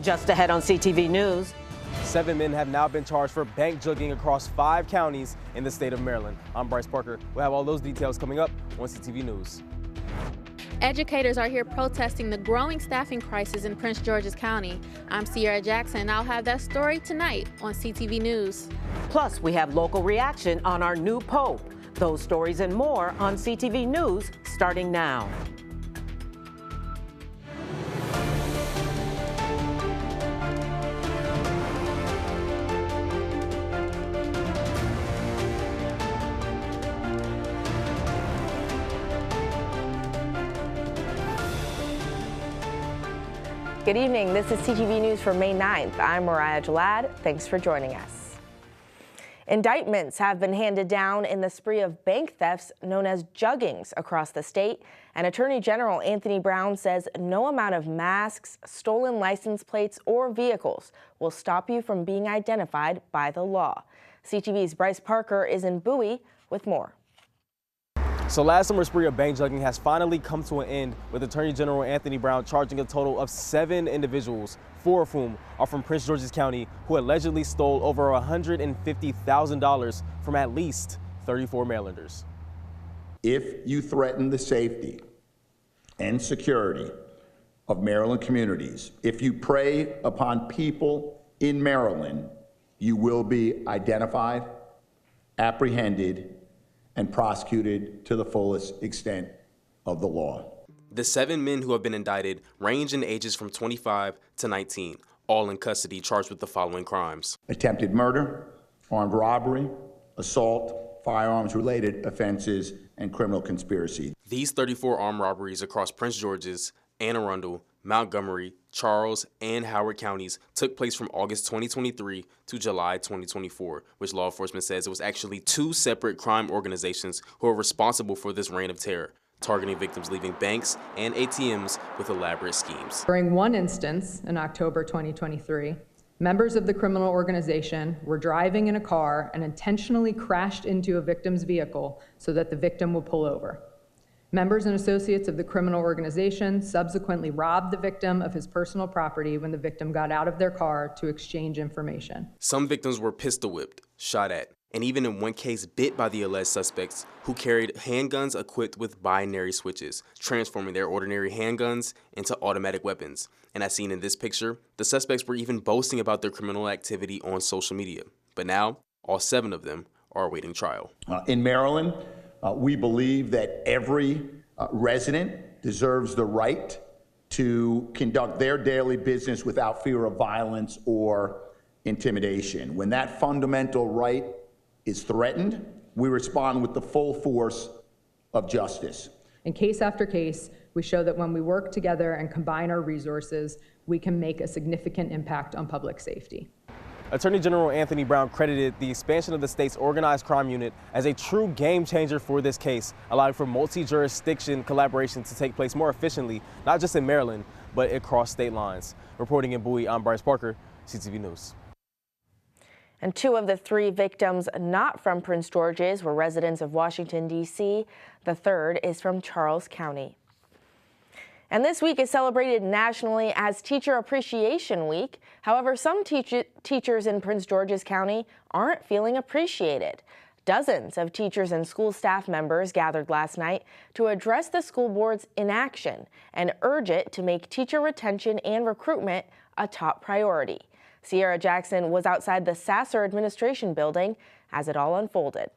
Just ahead on CTV News. 7 men have now been charged for bank jugging across 5 counties in the state of Maryland. I'm Bryce Parker. We'll have all those details coming up on CTV News. Educators are here protesting the growing staffing crisis in Prince George's County. I'm Sierra Jackson, and I'll have that story tonight on CTV News. Plus, we have local reaction on our new pope. Those stories and more on CTV News starting now. Good evening. This is CTV News for May 9th. I'm Mariah Jalad. Thanks for joining us. Indictments have been handed down in the spree of bank thefts known as juggings across the state, and Attorney General Anthony Brown says no amount of masks, stolen license plates, or vehicles will stop you from being identified by the law. CTV's Bryce Parker is in Bowie with more. So last summer's spree of bank jugging has finally come to an end, with Attorney General Anthony Brown charging a total of 7 individuals, 4 of whom are from Prince George's County, who allegedly stole over $150,000 from at least 34 Marylanders. If you threaten the safety and security of Maryland communities, if you prey upon people in Maryland, you will be identified, apprehended, and prosecuted to the fullest extent of the law. The 7 men who have been indicted range in ages from 25 to 19, all in custody charged with the following crimes: attempted murder, armed robbery, assault, firearms-related offenses, and criminal conspiracy. These 34 armed robberies across Prince George's, Anne Arundel, Montgomery, Charles, and Howard counties took place from August 2023 to July 2024, which law enforcement says it was actually 2 separate crime organizations who are responsible for this reign of terror, targeting victims leaving banks and ATMs with elaborate schemes. During one instance in October 2023, members of the criminal organization were driving in a car and intentionally crashed into a victim's vehicle so that the victim would pull over. Members and associates of the criminal organization subsequently robbed the victim of his personal property when the victim got out of their car to exchange information. Some victims were pistol whipped, shot at, and even in one case bit by the alleged suspects, who carried handguns equipped with binary switches, transforming their ordinary handguns into automatic weapons. And as seen in this picture, the suspects were even boasting about their criminal activity on social media. But now, all 7 of them are awaiting trial. In Maryland, we believe that every resident deserves the right to conduct their daily business without fear of violence or intimidation. When that fundamental right is threatened, we respond with the full force of justice. In case after case, we show that when we work together and combine our resources, we can make a significant impact on public safety. Attorney General Anthony Brown credited the expansion of the state's organized crime unit as a true game changer for this case, allowing for multi-jurisdiction collaboration to take place more efficiently, not just in Maryland, but across state lines. Reporting in Bowie, I'm Bryce Parker, CTV News. And 2 of the 3 victims not from Prince George's were residents of Washington, D.C. The third is from Charles County. And this week is celebrated nationally as Teacher Appreciation Week. However, some teachers in Prince George's County aren't feeling appreciated. Dozens of teachers and school staff members gathered last night to address the school board's inaction and urge it to make teacher retention and recruitment a top priority. Sierra Jackson was outside the Sasser Administration Building as it all unfolded.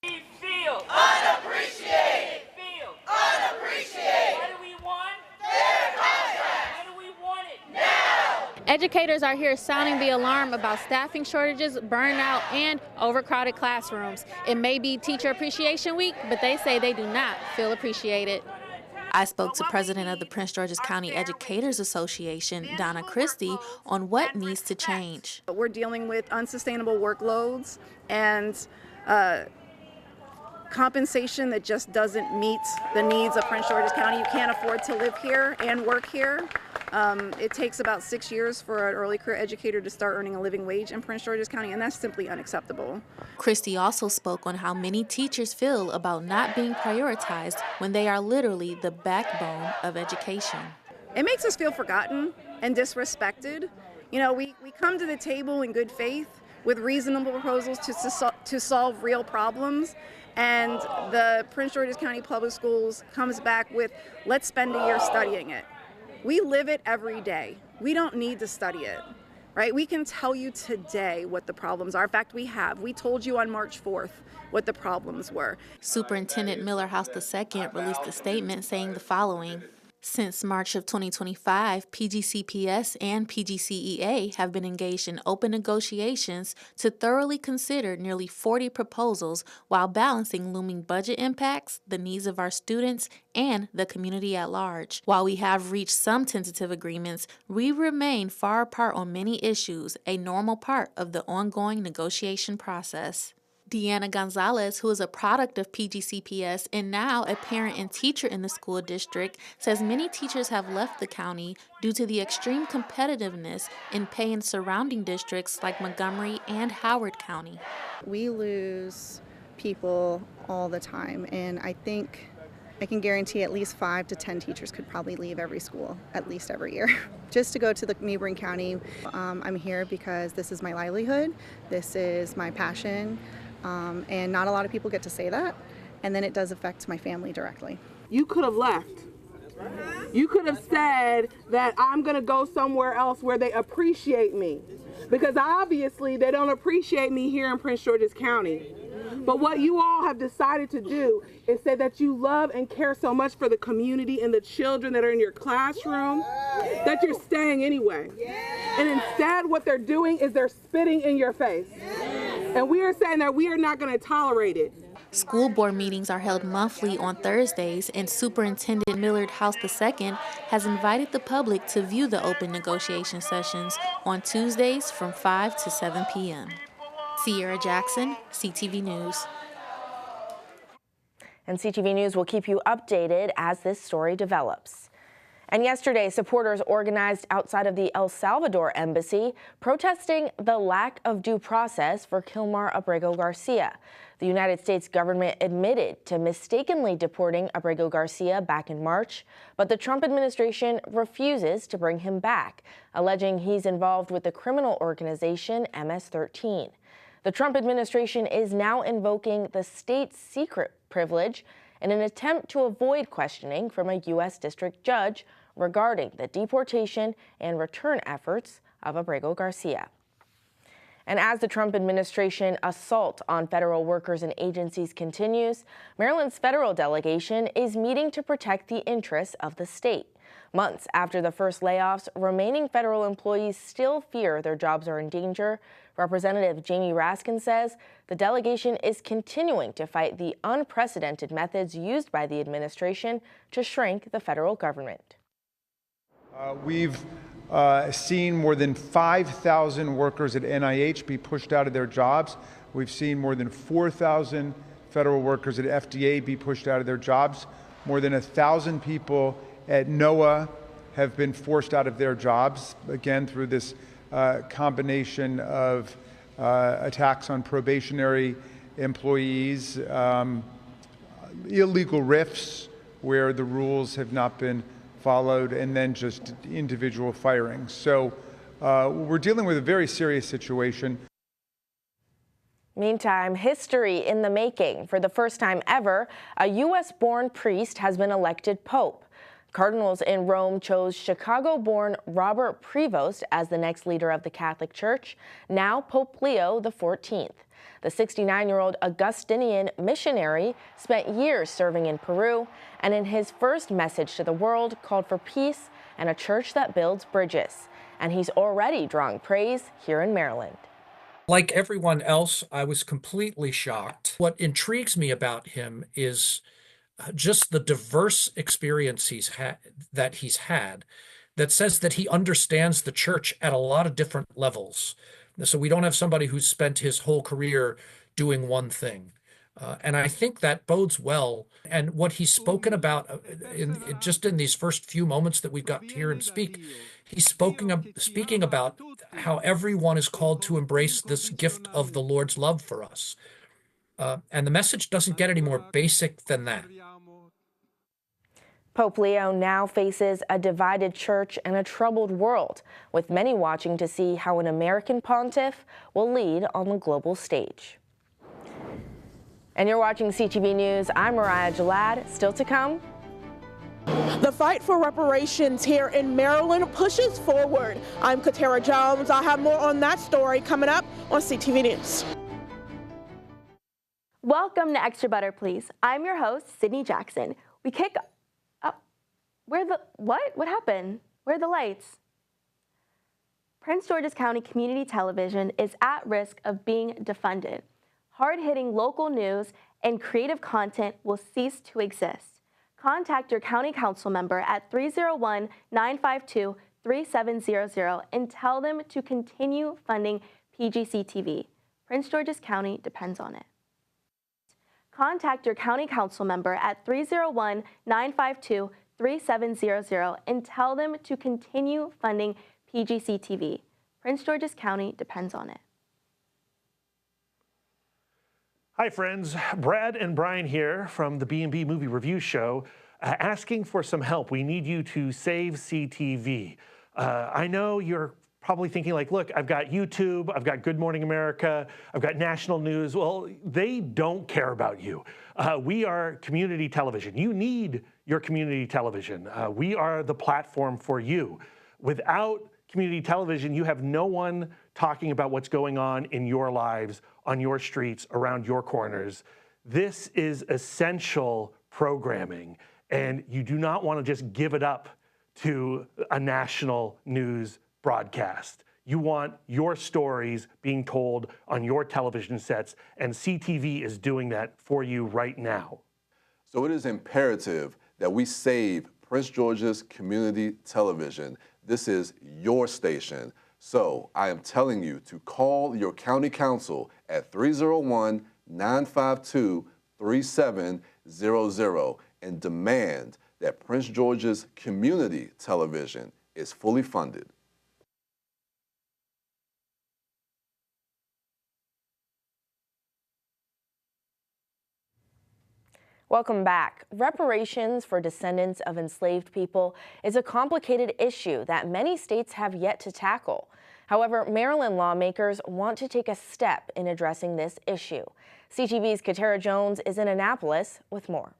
We feel unappreciated. Feel unappreciated. What do we want? Fair contracts. What do we want it now? Educators are here sounding the alarm about staffing shortages, burnout, and overcrowded classrooms. It may be Teacher Appreciation Week, but they say they do not feel appreciated. I spoke to President of the Prince George's County Educators Association, Donna Christie, on what needs to change. We're dealing with unsustainable workloads and compensation that just doesn't meet the needs of Prince George's County. You can't afford to live here and work here. It takes about 6 years for an early career educator to start earning a living wage in Prince George's County, and that's simply unacceptable. Christie also spoke on how many teachers feel about not being prioritized when they are literally the backbone of education. It makes us feel forgotten and disrespected. You know, we come to the table in good faith with reasonable proposals to solve real problems. And the Prince George's County Public Schools comes back with, let's spend a year studying it. We live it every day. We don't need to study it, right? We can tell you today what the problems are. In fact, we told you on March 4th what the problems were. Superintendent Miller House II released a statement saying the following. Since March of 2025, PGCPS and PGCEA have been engaged in open negotiations to thoroughly consider nearly 40 proposals while balancing looming budget impacts, the needs of our students, and the community at large. While we have reached some tentative agreements, we remain far apart on many issues, a normal part of the ongoing negotiation process. Deanna Gonzalez, who is a product of PGCPS and now a parent and teacher in the school district, says many teachers have left the county due to the extreme competitiveness in pay in surrounding districts like Montgomery and Howard County. We lose people all the time, and I think I can guarantee at least 5 to 10 teachers could probably leave every school, at least every year, just to go to the neighboring county. I'm here because this is my livelihood, this is my passion. And not a lot of people get to say that, and then it does affect my family directly. You could have left. You could have said that I'm going to go somewhere else where they appreciate me, because obviously they don't appreciate me here in Prince George's County. But what you all have decided to do is say that you love and care so much for the community and the children that are in your classroom that you're staying anyway. And instead what they're doing is they're spitting in your face. And we are saying that we are not going to tolerate it. School board meetings are held monthly on Thursdays, and Superintendent Millard House II has invited the public to view the open negotiation sessions on Tuesdays from 5 to 7 p.m. Sierra Jackson, CTV News. And CTV News will keep you updated as this story develops. And yesterday, supporters organized outside of the El Salvador embassy protesting the lack of due process for Kilmar Abrego Garcia. The United States government admitted to mistakenly deporting Abrego Garcia back in March, but the Trump administration refuses to bring him back, alleging he's involved with the criminal organization MS-13. The Trump administration is now invoking the state secret privilege in an attempt to avoid questioning from a U.S. district judge regarding the deportation and return efforts of Abrego Garcia. And as the Trump administration assault on federal workers and agencies continues, Maryland's federal delegation is meeting to protect the interests of the state. Months after the first layoffs, remaining federal employees still fear their jobs are in danger. Representative Jamie Raskin says the delegation is continuing to fight the unprecedented methods used by the administration to shrink the federal government. We've seen more than 5,000 workers at NIH be pushed out of their jobs. We've seen more than 4,000 federal workers at FDA be pushed out of their jobs. More than 1,000 people at NOAA have been forced out of their jobs, again, through this combination of attacks on probationary employees, illegal RIFs where the rules have not been followed, and then just individual firings. So we're dealing with a very serious situation. Meantime, history in the making. For the first time ever, a U.S.-born priest has been elected pope. Cardinals in Rome chose Chicago-born Robert Prevost as the next leader of the Catholic Church, now Pope Leo XIV. The 69-year-old Augustinian missionary spent years serving in Peru, and in his first message to the world called for peace and a church that builds bridges. And he's already drawing praise here in Maryland. Like everyone else, I was completely shocked. What intrigues me about him is just the diverse experience that he's had that says that he understands the church at a lot of different levels. So we don't have somebody who's spent his whole career doing one thing. And I think that bodes well. And what he's spoken about just in these first few moments that we've got to hear him speak, he's speaking about how everyone is called to embrace this gift of the Lord's love for us. And the message doesn't get any more basic than that. Pope Leo now faces a divided church and a troubled world, with many watching to see how an American pontiff will lead on the global stage. And you're watching CTV News. I'm Mariah Jalad. Still to come. The fight for reparations here in Maryland pushes forward. I'm Katara Jones. I'll have more on that story coming up on CTV News. Welcome to Extra Butter, Please. I'm your host, Sydney Jackson. We kick up. What happened? Where are the lights? Prince George's County Community Television is at risk of being defunded. Hard-hitting local news and creative content will cease to exist. Contact your county council member at 301-952-3700 and tell them to continue funding PGCTV. Prince George's County depends on it. Contact your county council member at 301-952-3700 and tell them to continue funding PGCTV. Prince George's County depends on it. Hi friends, Brad and Brian here from the B&B Movie Review Show, asking for some help. We need you to save CTV. I know you're probably thinking like, look, I've got YouTube, I've got Good Morning America, I've got national news. Well, they don't care about you. We are community television. You need your community television. We are the platform for you. Without community television, you have no one talking about what's going on in your lives, on your streets, around your corners. This is essential programming, and you do not want to just give it up to a national news broadcast. You want your stories being told on your television sets, and CTV is doing that for you right now. So it is imperative that we save Prince George's Community Television. This is your station. So I am telling you to call your county council at 301-952-3700 and demand that Prince George's Community Television is fully funded. Welcome back. Reparations for descendants of enslaved people is a complicated issue that many states have yet to tackle. However, Maryland lawmakers want to take a step in addressing this issue. CTV's Katara Jones is in Annapolis with more.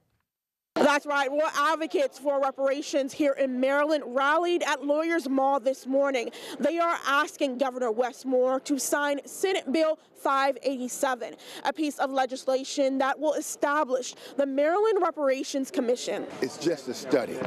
That's right. More advocates for reparations here in Maryland rallied at Lawyers Mall this morning. They are asking Governor Wes Moore to sign Senate Bill 587, a piece of legislation that will establish the Maryland Reparations Commission. It's just a study.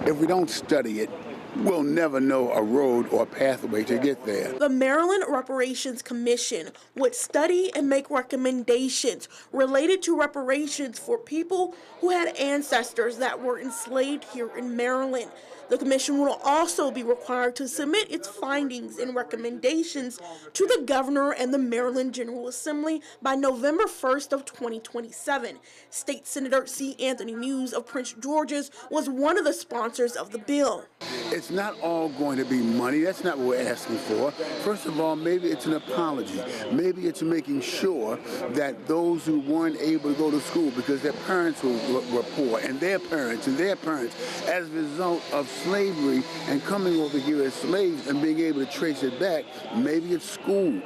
If we don't study it, we'll never know a road or a pathway to get there. The Maryland Reparations Commission would study and make recommendations related to reparations for people who had ancestors that were enslaved here in Maryland. The commission will also be required to submit its findings and recommendations to the governor and the Maryland General Assembly by November 1st of 2027. State Senator C. Anthony Muse of Prince George's was one of the sponsors of the bill. It's not all going to be money. That's not what we're asking for. First of all, maybe it's an apology. Maybe it's making sure that those who weren't able to go to school because their parents were poor, and their parents, as a result of slavery and coming over here as slaves and being able to trace it back, maybe it's school,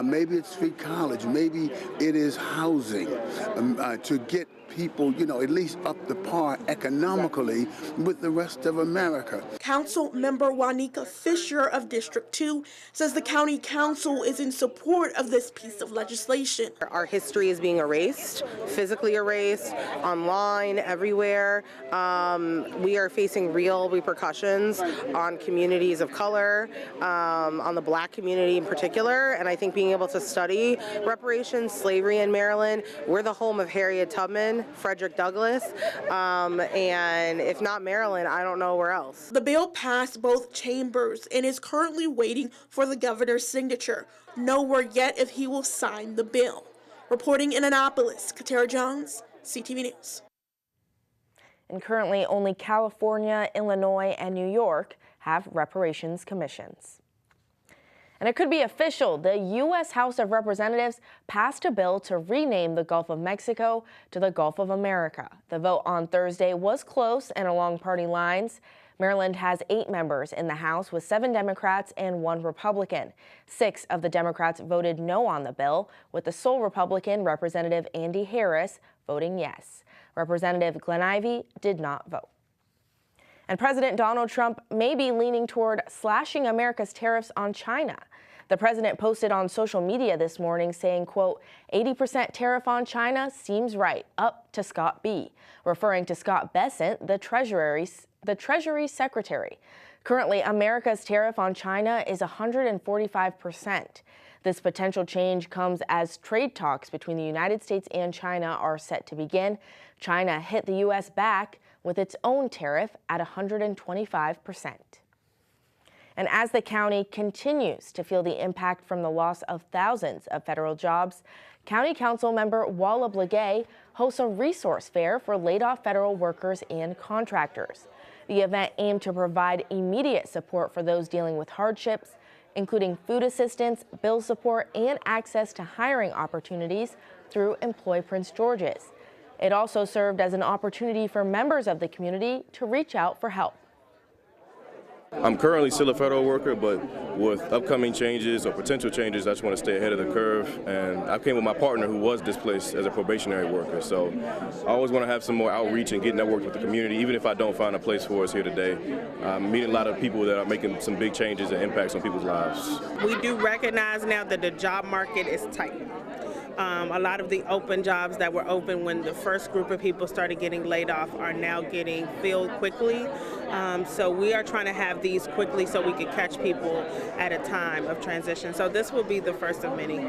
maybe it's free college, maybe it is housing to get people, at least up to par economically with the rest of America. Council member Juanica Fisher of District 2 says the county council is in support of this piece of legislation. Our history is being erased, physically erased, online, everywhere. We are facing real repercussions on communities of color, on the Black community in particular, and I think being able to study reparations, slavery in Maryland, we're the home of Harriet Tubman, Frederick Douglass, and if not Maryland, I don't know where else. The bill passed both chambers and is currently waiting for the governor's signature. No word yet if he will sign the bill. Reporting in Annapolis, Katara Jones, CTV News. And currently only California, Illinois, and New York have reparations commissions. And it could be official. The U.S. House of Representatives passed a bill to rename the Gulf of Mexico to the Gulf of America. The vote on Thursday was close and along party lines. Maryland has 8 members in the House, with 7 Democrats and 1 Republican. 6 of the Democrats voted no on the bill, with the sole Republican, Representative Andy Harris, voting yes. Representative Glenn Ivey did not vote. And President Donald Trump may be leaning toward slashing America's tariffs on China. The president posted on social media this morning saying, quote, 80% tariff on China seems right, up to Scott B., referring to Scott Bessent, the Treasury Secretary. Currently, America's tariff on China is 145%. This potential change comes as trade talks between the United States and China are set to begin. China hit the U.S. back with its own tariff at 125%. And as the county continues to feel the impact from the loss of thousands of federal jobs, County Council member Walla Blagay hosts a resource fair for laid-off federal workers and contractors. The event aimed to provide immediate support for those dealing with hardships, including food assistance, bill support, and access to hiring opportunities through Employ Prince George's. It also served as an opportunity for members of the community to reach out for help. I'm currently still a federal worker, but with upcoming changes or potential changes, I just want to stay ahead of the curve. And I came with my partner who was displaced as a probationary worker. So I always want to have some more outreach and get networked with the community, even if I don't find a place for us here today. I'm meeting a lot of people that are making some big changes and impacts on people's lives. We do recognize now that the job market is tight. A lot of the open jobs that were open when the first group of people started getting laid off are now getting filled quickly. So we are trying to have these quickly so we can catch people at a time of transition. So this will be the first of many.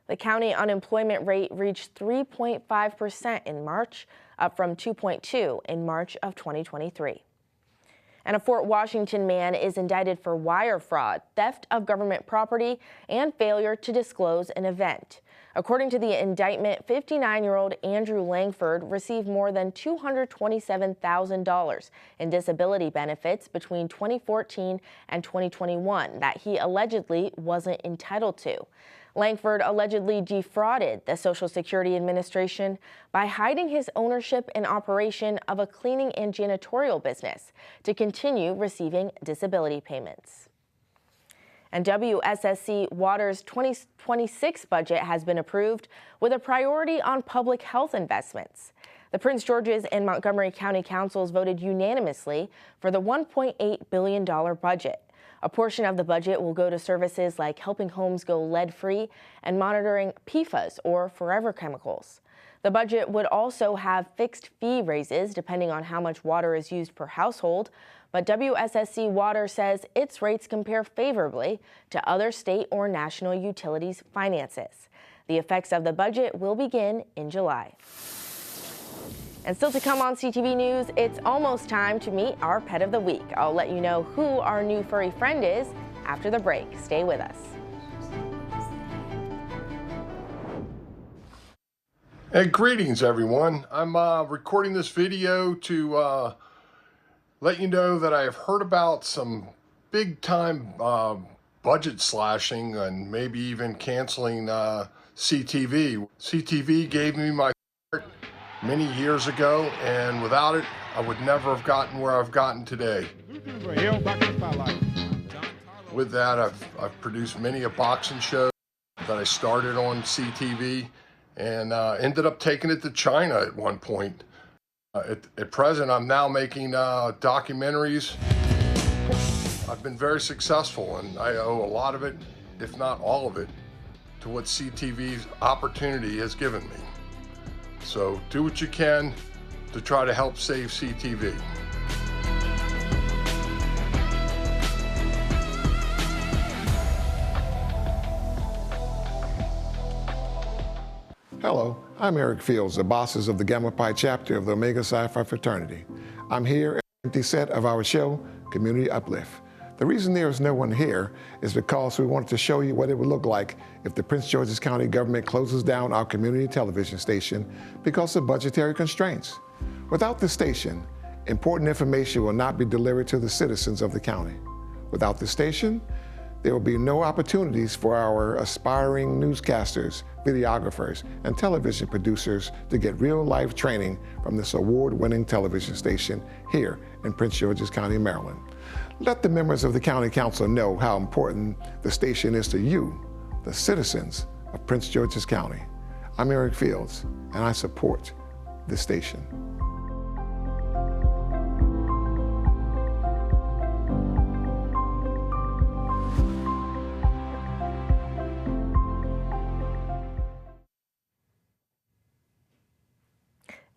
The county unemployment rate reached 3.5% in March, up from 2.2% in March of 2023. And a Fort Washington man is indicted for wire fraud, theft of government property, and failure to disclose an event. According to the indictment, 59-year-old Andrew Langford received more than $227,000 in disability benefits between 2014 and 2021 that he allegedly wasn't entitled to. Langford allegedly defrauded the Social Security Administration by hiding his ownership and operation of a cleaning and janitorial business to continue receiving disability payments. And WSSC Water's 2026 budget has been approved with a priority on public health investments. The Prince George's and Montgomery County Councils voted unanimously for the $1.8 billion budget. A portion of the budget will go to services like helping homes go lead-free and monitoring PFAS, or forever chemicals. The budget would also have fixed fee raises depending on how much water is used per household, but WSSC Water says its rates compare favorably to other state or national utilities' finances. The effects of the budget will begin in July. And still to come on CTV News, it's almost time to meet our pet of the week. I'll let you know who our new furry friend is after the break. Stay with us. Hey, greetings everyone. I'm recording this video to let you know that I have heard about some big time budget slashing and maybe even canceling CTV. CTV gave me my start many years ago, and without it, I would never have gotten where I've gotten today. With that, I've produced many a boxing show that I started on CTV and ended up taking it to China at one point. At present, I'm now making documentaries. I've been very successful, and I owe a lot of it, if not all of it, to what CTV's opportunity has given me. So do what you can to try to help save CTV. Hello, I'm Eric Fields, the bosses of the Gamma Pi chapter of the Omega Psi Phi fraternity. I'm here at the empty set of our show, Community Uplift. The reason there is no one here is because we wanted to show you what it would look like if the Prince George's County government closes down our community television station because of budgetary constraints. Without the station, important information will not be delivered to the citizens of the county. Without the station, there will be no opportunities for our aspiring newscasters, videographers, and television producers to get real-life training from this award-winning television station here in Prince George's County, Maryland. Let the members of the County Council know how important the station is to you, the citizens of Prince George's County. I'm Eric Fields, and I support this station.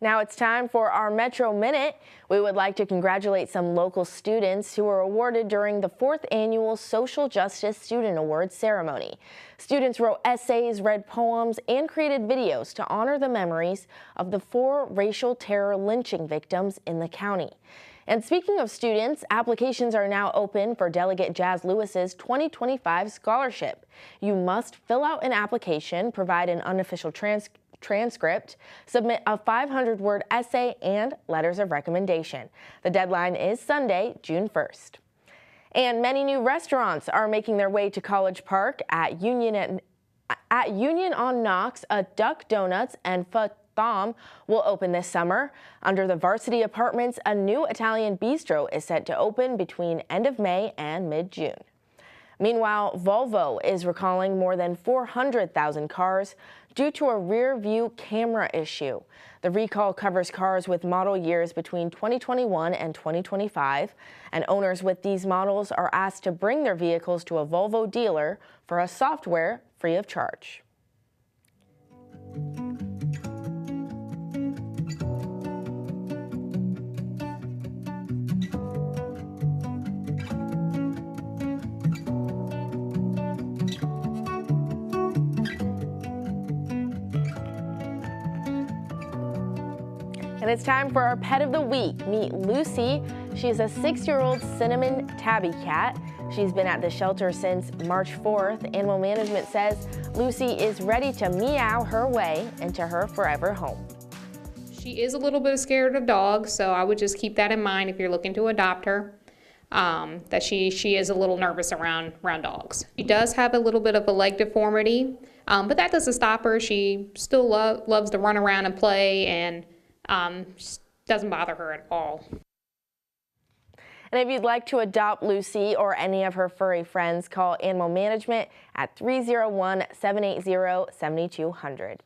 Now it's time for our Metro Minute. We would like to congratulate some local students who were awarded during the 4th annual Social Justice Student Awards ceremony. Students wrote essays, read poems, and created videos to honor the memories of the 4 racial terror lynching victims in the county. And speaking of students, applications are now open for Delegate Jazz Lewis's 2025 scholarship. You must fill out an application, provide an unofficial transcript, submit a 500-word essay, and letters of recommendation. The deadline is Sunday, June 1st. And many new restaurants are making their way to College Park. At Union on Knox, a Duck Donuts and Pho Thom will open this summer. Under the Varsity Apartments, a new Italian bistro is set to open between end of May and mid-June. Meanwhile, Volvo is recalling more than 400,000 cars due to a rear-view camera issue. The recall covers cars with model years between 2021 and 2025, and owners with these models are asked to bring their vehicles to a Volvo dealer for a software free of charge. And it's time for our pet of the week. Meet Lucy. She is a 6-year-old cinnamon tabby cat. She's been at the shelter since March 4th. Animal management says Lucy is ready to meow her way into her forever home. She is a little bit scared of dogs, so I would just keep that in mind if you're looking to adopt her, that she is a little nervous around dogs. She does have a little bit of a leg deformity, but that doesn't stop her. She still loves to run around and play, and doesn't bother her at all. And if you'd like to adopt Lucy or any of her furry friends, call Animal Management at 301-780-7200.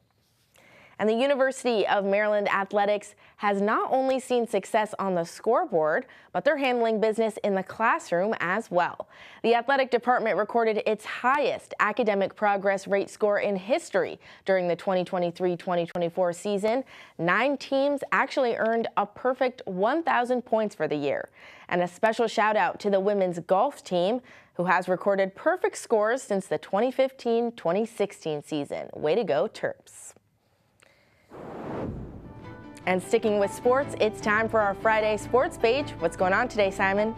And the University of Maryland Athletics has not only seen success on the scoreboard, but they're handling business in the classroom as well. The athletic department recorded its highest academic progress rate score in history during the 2023-2024 season. 9 teams actually earned a perfect 1,000 points for the year. And a special shout out to the women's golf team, who has recorded perfect scores since the 2015-2016 season. Way to go, Terps. And sticking with sports, it's time for our Friday sports page. What's going on today, Simon?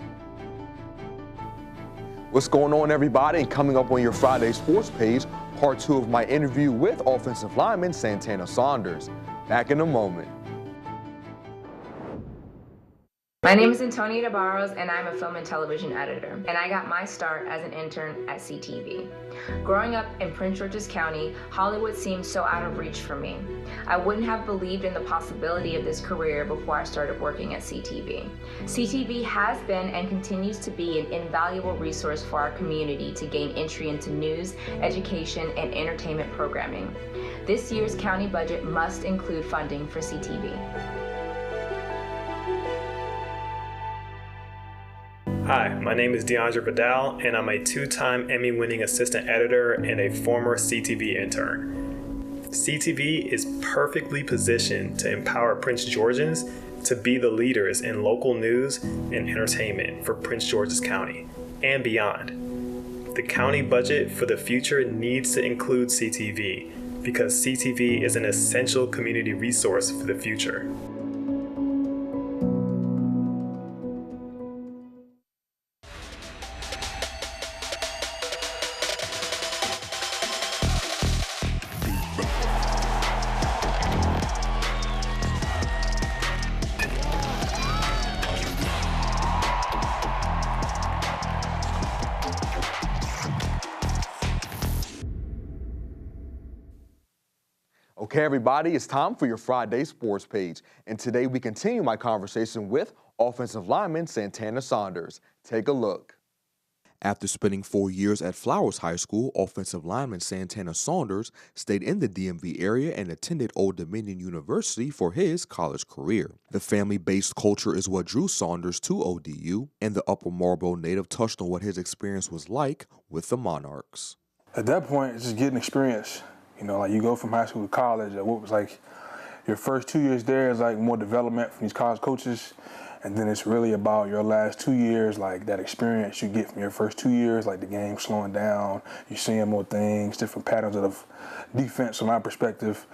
What's going on, everybody? And coming up on your Friday sports page, part 2 of my interview with offensive lineman Santana Saunders. Back in a moment. My name is Antonia DeBarros, and I'm a film and television editor, and I got my start as an intern at CTV. Growing up in Prince George's County, Hollywood seemed so out of reach for me. I wouldn't have believed in the possibility of this career before I started working at CTV. CTV has been and continues to be an invaluable resource for our community to gain entry into news, education, and entertainment programming. This year's county budget must include funding for CTV. Hi, my name is DeAndre Vidal, and I'm a 2-time Emmy-winning assistant editor and a former CTV intern. CTV is perfectly positioned to empower Prince Georgians to be the leaders in local news and entertainment for Prince George's County and beyond. The county budget for the future needs to include CTV because CTV is an essential community resource for the future. Okay, everybody, it's time for your Friday Sports Page. And today we continue my conversation with offensive lineman Santana Saunders. Take a look. After spending 4 years at Flowers High School, offensive lineman Santana Saunders stayed in the DMV area and attended Old Dominion University for his college career. The family-based culture is what drew Saunders to ODU, and the Upper Marlboro native touched on what his experience was like with the Monarchs. At that point, it's just getting experience. You know, like you go from high school to college, what was like your first 2 years there is like more development from these college coaches. And then it's really about your last 2 years, like that experience you get from your first 2 years, like the game slowing down, you're seeing more things, different patterns of defense from my perspective,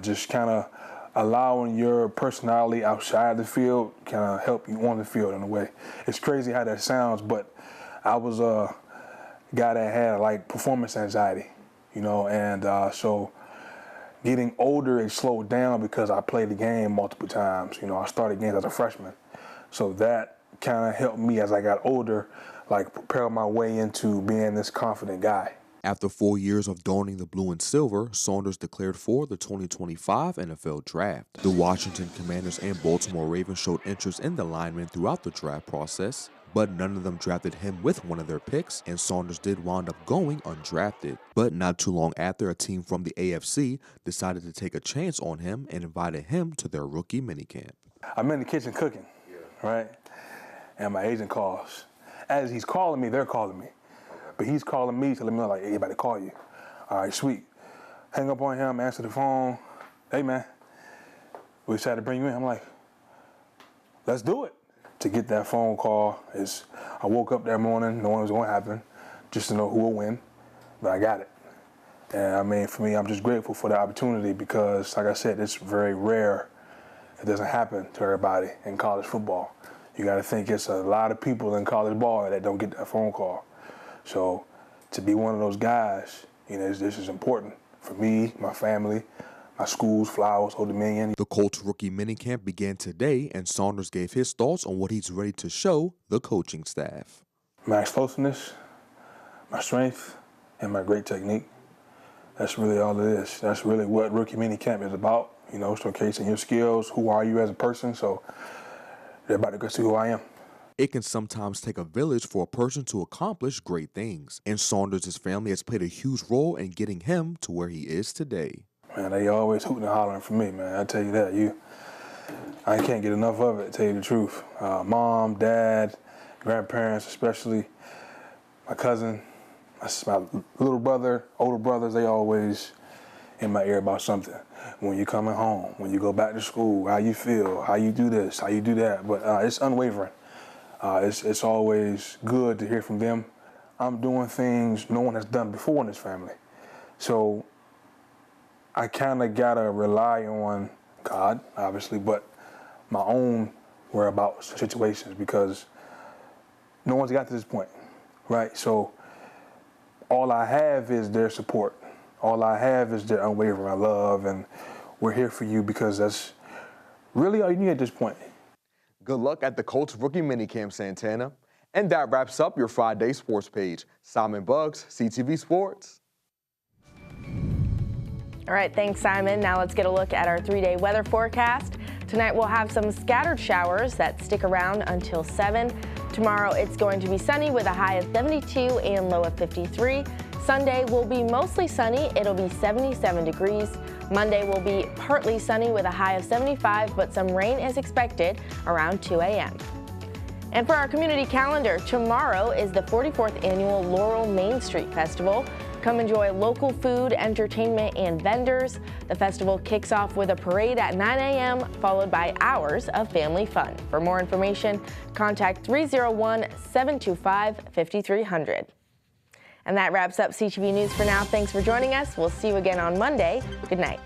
just kind of allowing your personality outside the field kind of help you on the field in a way. It's crazy how that sounds, but I was a guy that had like performance anxiety, you know, and so getting older, it slowed down because I played the game multiple times. You know, I started games as a freshman. So that kind of helped me as I got older, like propel my way into being this confident guy. After 4 years of donning the blue and silver, Saunders declared for the 2025 NFL Draft. The Washington Commanders and Baltimore Ravens showed interest in the lineman throughout the draft process, but none of them drafted him with one of their picks, and Saunders did wind up going undrafted. But not too long after, a team from the AFC decided to take a chance on him and invited him to their rookie minicamp. I'm in the kitchen cooking, right? And my agent calls. As he's calling me, they're calling me. But he's calling me to let me know, like, hey, everybody call you. All right, sweet. Hang up on him, answer the phone. Hey, man, we decided to bring you in. I'm like, let's do it. To get that phone call is, I woke up that morning knowing it was going to happen, just to know who will win, but I got it. And I mean, for me, I'm just grateful for the opportunity because, like I said, it's very rare. It doesn't happen to everybody in college football. You got to think it's a lot of people in college ball that don't get that phone call. So to be one of those guys, you know, this is important for me, my family, my schools, Flowers, Old Dominion. The Colts rookie minicamp began today, and Saunders gave his thoughts on what he's ready to show the coaching staff. My explosiveness, my strength, and my great technique. That's really all it is. That's really what rookie minicamp is about, you know, showcasing your skills, who are you as a person, so they're about to go see who I am. It can sometimes take a village for a person to accomplish great things, and Saunders' family has played a huge role in getting him to where he is today. Man, they always hooting and hollering for me, man. I tell you that. I can't get enough of it, to tell you the truth. Mom, dad, grandparents, especially my cousin, my little brother, older brothers, they always in my ear about something. When you're coming home, when you go back to school, how you feel, how you do this, how you do that. But it's unwavering. It's always good to hear from them. I'm doing things no one has done before in this family. So I kind of got to rely on God, obviously, but my own whereabouts situations because no one's got to this point, right? So all I have is their support. All I have is their unwavering love, and we're here for you because that's really all you need at this point. Good luck at the Colts rookie minicamp, Santana. And that wraps up your Friday Sports Page. Simon Buggs, CTV Sports. All right, thanks, Simon. Now let's get a look at our 3-day weather forecast. Tonight we'll have some scattered showers that stick around until 7. Tomorrow it's going to be sunny with a high of 72 and low of 53. Sunday will be mostly sunny. It'll be 77 degrees. Monday will be partly sunny with a high of 75, but some rain is expected around 2 a.m. And for our community calendar, tomorrow is the 44th annual Laurel Main Street Festival. Come enjoy local food, entertainment, and vendors. The festival kicks off with a parade at 9 a.m., followed by hours of family fun. For more information, contact 301-725-5300. And that wraps up CTV News for now. Thanks for joining us. We'll see you again on Monday. Good night.